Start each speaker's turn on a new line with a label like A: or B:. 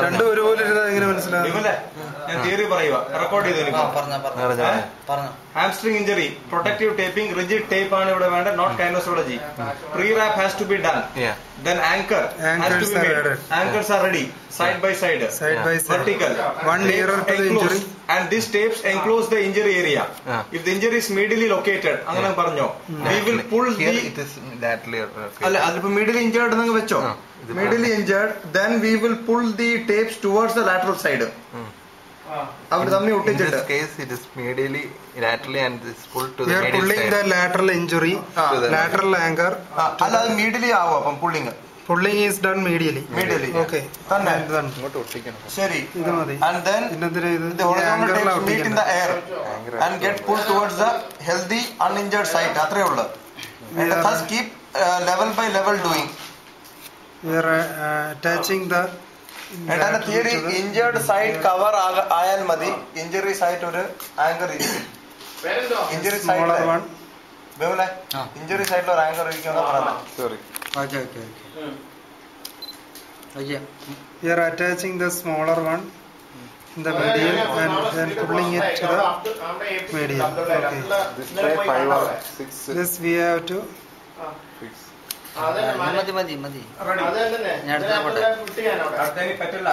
A: രണ്ടും ഒരുപോലെ ഇരുന്നാൽ എങ്ങനെ മനസ്സിലാവും?
B: ഞാൻ തിയറി പറയുക, റെക്കോർഡ് ചെയ്തു. Hamstring injury, protective taping, rigid tape ആണ് ഇവിടെ വേണ്ടത്, not kinesiology. Pre wrap has to be done. Then anchor has to be made. Anchors are ready, side by side, vertical,
A: one nearer to the injury,
B: and these tapes enclose the injury area. If the injury is medially located, അങ്ങനെ പറഞ്ഞോ, we will pull the
C: it is laterally.
B: അല്ല അതിപ്പോ medially injured എന്നങ്ങ് വെച്ചോ, medially injured, then we will pull the tapes towards the lateral side. അവർ തമ്മിൽ ഒട്ടിച്ചിട്ട്.
C: In this case it is medially, laterally, and this pull to the medial side.
A: We are pulling the lateral injury, lateral anchor.
B: അല്ല അത് medially ആവും അപ്പം pulling.
A: Pulling is done medially.
B: Okay. തന്നെ.
C: ഇങ്ങോട്ട് ഒട്ടിക്കണം.
B: ശരി.
A: ഇത് മതി.
B: And then the horizontal tapes meet in the air and get pulled towards the healthy uninjured side. അത്രേ ഉള്ളൂ. And thus keep level by level doing.
A: We are attaching the
B: എന്താണ് theory? Injured side cover ആയാൽ മതി. Injury site ഒരു anchor ഇരിക്കും. Injury side injury സൈഡിൽ ഒരു anchor ഇരിക്കുമെന്ന് പറഞ്ഞു.
C: Sorry.
A: We are attaching the smaller one in the medial and then pulling it to the medial. Okay.
C: This tray 5 or 6.
A: This we have to
C: Fix.
D: മതി
B: പറ്റില്ല.